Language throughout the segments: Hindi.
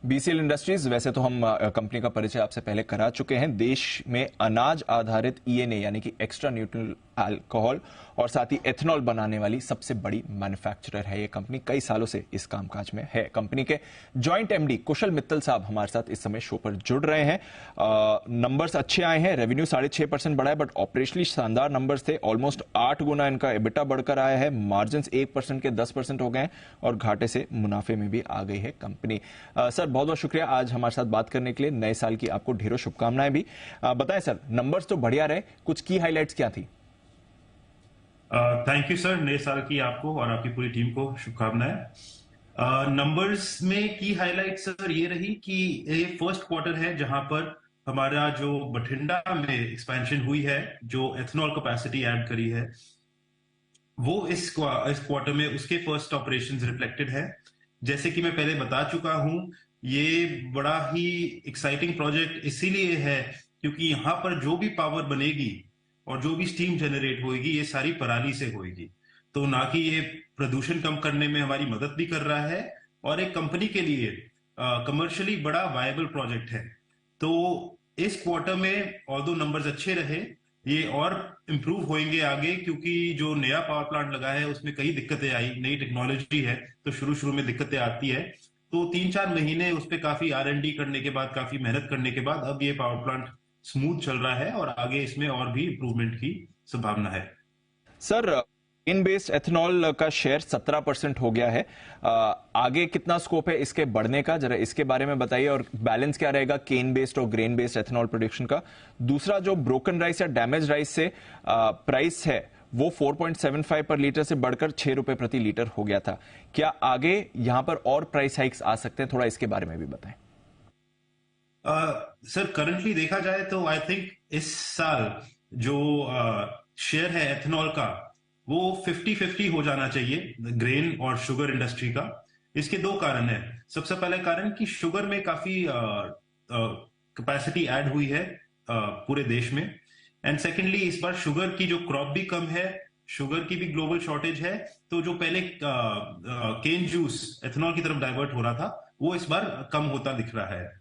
बीसीएल इंडस्ट्रीज, वैसे तो हम कंपनी का परिचय आपसे पहले करा चुके हैं। देश में अनाज आधारित ईएनए यानी कि एक्स्ट्रा न्यूट्रल अल्कोहल और साथ ही एथेनॉल बनाने वाली सबसे बड़ी मैन्युफैक्चरर है ये कंपनी। कई सालों से इस कामकाज में है। कंपनी के जॉइंट एमडी कुशल मित्तल साहब हमारे साथ इस समय शो पर जुड़ रहे हैं। नंबर्स अच्छे आए हैं, रेवेन्यू 6.5% बढ़ा है, बट ऑपरेशनली शानदार नंबर्स थे। ऑलमोस्ट 8 गुना इनका एबिटा बढ़कर आया है, मार्जिन 1% के 10% हो गए हैं और घाटे से मुनाफे में भी आ गई है कंपनी। सर बहुत बहुत शुक्रिया आज हमारे साथ बात करने के लिए। नए साल की आपको ढेरों शुभकामनाएं भी। बताएं सर, नंबर्स तो बढ़िया रहे, कुछ की हाइलाइट्स क्या थी? थैंक यू सर, नए साल की आपको और आपकी पूरी टीम को शुभकामनाएं। नंबर्स में की हाइलाइट सर ये रही कि ये फर्स्ट क्वार्टर है जहां पर हमारा जो बठिंडा में एक्सपेंशन हुई है, जो एथेनॉल कैपेसिटी ऐड करी है, वो इस क्वार्टर में उसके फर्स्ट ऑपरेशंस रिफ्लेक्टेड है। जैसे कि मैं पहले बता चुका हूं, ये बड़ा ही एक्साइटिंग प्रोजेक्ट इसीलिए है क्योंकि यहां पर जो भी पावर बनेगी और जो भी स्टीम जनरेट होगी ये सारी पराली से होगी। तो ना कि ये प्रदूषण कम करने में हमारी मदद भी कर रहा है और एक कंपनी के लिए कमर्शियली बड़ा वायबल प्रोजेक्ट है। तो इस क्वार्टर में ऑल्दो नंबर्स अच्छे रहे, ये और इम्प्रूव होंगे आगे क्योंकि जो नया पावर प्लांट लगा है उसमें कई दिक्कतें आई। नई टेक्नोलॉजी है तो शुरू में दिक्कतें आती है। तो 3-4 महीने उस पर काफी R&D करने के बाद, काफी मेहनत करने के बाद अब ये पावर प्लांट स्मूथ चल रहा है और आगे इसमें और भी इंप्रूवमेंट की संभावना है। सर, ग्रेन बेस्ड एथेनॉल का शेयर 17% हो गया है। आगे कितना स्कोप है इसके बढ़ने का, जरा इसके बारे में बताइए। और बैलेंस क्या रहेगा केन बेस्ड और ग्रेन बेस्ड एथेनॉल प्रोडक्शन का? दूसरा, जो ब्रोकन राइस या डैमेज राइस से प्राइस है वो 4.75 पर लीटर से बढ़कर 6 रुपए प्रति लीटर हो गया था। क्या आगे यहां पर और प्राइस हाइक्स आ सकते हैं? थोड़ा इसके बारे में भी बताएं। सर करंटली देखा जाए तो आई थिंक इस साल जो शेयर है एथेनॉल का वो 50-50 हो जाना चाहिए ग्रेन और शुगर इंडस्ट्री का। इसके दो कारण है। सबसे पहले कारण कि शुगर में काफी कैपेसिटी ऐड हुई है पूरे देश में, एंड सेकेंडली इस बार शुगर की जो क्रॉप भी कम है, शुगर की भी ग्लोबल शॉर्टेज है। तो जो पहले केन जूस एथेनॉल की तरफ डाइवर्ट हो रहा था वो इस बार कम होता दिख रहा है।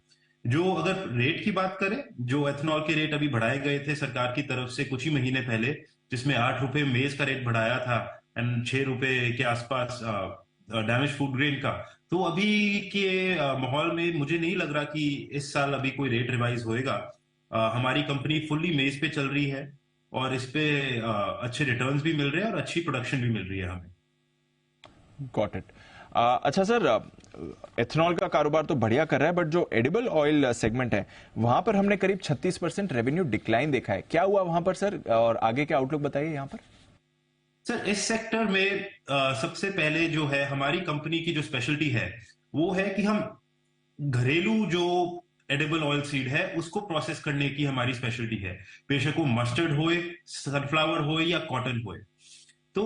जो अगर रेट की बात करें, जो एथेनॉल के रेट अभी बढ़ाए गए थे सरकार की तरफ से कुछ ही महीने पहले, जिसमें 8 रुपए मेज का रेट बढ़ाया था एंड 6 रुपए के आसपास डैमेज फूड ग्रेन का, तो अभी के माहौल में मुझे नहीं लग रहा कि इस साल अभी कोई रेट रिवाइज होएगा। हमारी कंपनी फुल्ली मेज पे चल रही है और इस पे अच्छे रिटर्न्स भी मिल रहे हैं और अच्छी प्रोडक्शन भी मिल रही है हमें। Got it. अच्छा सर, एथेनॉल का कारोबार तो बढ़िया कर रहा है, बट जो एडिबल ऑयल सेगमेंट है वहां पर हमने करीब 36% रेवेन्यू डिक्लाइन देखा है। क्या हुआ वहां पर सर, और आगे क्या आउटलुक बताइए यहां पर? सर इस सेक्टर में सबसे पहले जो है हमारी कंपनी की जो स्पेशलिटी है वो है कि हम घरेलू जो एडिबल ऑयल सीड है उसको प्रोसेस करने की हमारी स्पेशलिटी है। बेशक वो मस्टर्ड होए, सनफ्लावर होए या कॉटन होए। तो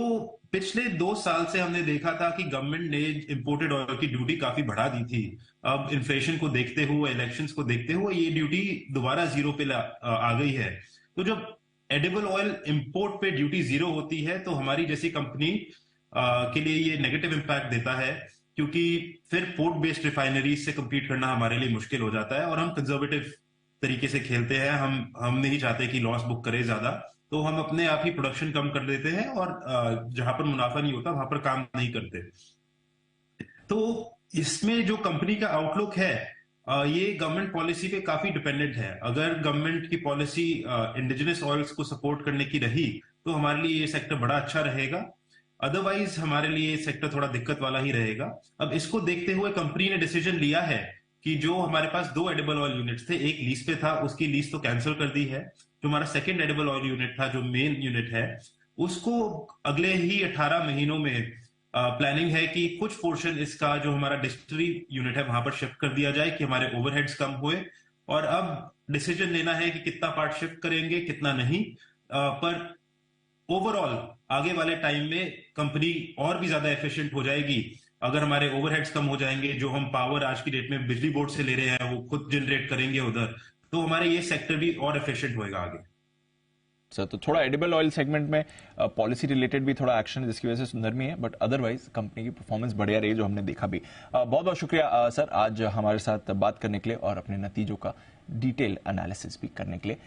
पिछले 2 साल से हमने देखा था कि गवर्नमेंट ने इंपोर्टेड ऑयल की ड्यूटी काफी बढ़ा दी थी। अब इन्फ्लेशन को देखते हुए, इलेक्शंस को देखते हुए ये ड्यूटी दोबारा जीरो पे आ गई है। तो जब एडिबल ऑयल इंपोर्ट पे ड्यूटी जीरो होती है तो हमारी जैसी कंपनी के लिए ये नेगेटिव इंपैक्ट देता है क्योंकि फिर पोर्ट बेस्ड रिफाइनरीज से compete करना हमारे लिए मुश्किल हो जाता है और हम कंजर्वेटिव तरीके से खेलते हैं। हम नहीं चाहते कि लॉस बुक करे ज्यादा, तो हम अपने आप ही प्रोडक्शन कम कर देते हैं और जहां पर मुनाफा नहीं होता वहां पर काम नहीं करते। तो इसमें जो कंपनी का आउटलुक है ये गवर्नमेंट पॉलिसी पे काफी डिपेंडेंट है। अगर गवर्नमेंट की पॉलिसी इंडिजिनस ऑयल्स को सपोर्ट करने की रही तो हमारे लिए ये सेक्टर बड़ा अच्छा रहेगा, अदरवाइज हमारे लिए सेक्टर थोड़ा दिक्कत वाला ही रहेगा। अब इसको देखते हुए कंपनी ने डिसीजन लिया है कि जो हमारे पास 2 एडिबल ऑयल यूनिट्स थे, एक लीज पे था, उसकी लीज तो कैंसिल कर दी है। जो हमारा सेकंड एडिबल ऑयल यूनिट था, जो मेन यूनिट है, उसको अगले ही 18 महीनों में प्लानिंग है कि कुछ पोर्शन इसका जो हमारा डिस्टिलरी यूनिट है वहां पर शिफ्ट कर दिया जाए कि हमारे ओवरहेड्स कम हुए। और अब डिसीजन लेना है कि कितना पार्ट शिफ्ट करेंगे कितना नहीं। पर ओवरऑल आगे वाले टाइम में कंपनी और भी ज्यादा एफिशिएंट हो जाएगी अगर हमारे ओवरहेड्स कम हो जाएंगे। जो हम पावर आज की डेट में बिजली बोर्ड से ले रहे हैं वो खुद जनरेट करेंगे उधर, तो हमारे ये सेक्टर भी और एफिशिएंट होएगा आगे। सर, तो थोड़ा एडिबल ऑयल सेगमेंट में पॉलिसी रिलेटेड भी थोड़ा एक्शन जिसकी वजह से नरमी है, बट अदरवाइज कंपनी की परफॉर्मेंस बढ़िया रही जो हमने देखा भी। बहुत बहुत शुक्रिया सर आज हमारे साथ बात करने के लिए और अपने नतीजों का डिटेल एनालिसिस भी करने के लिए।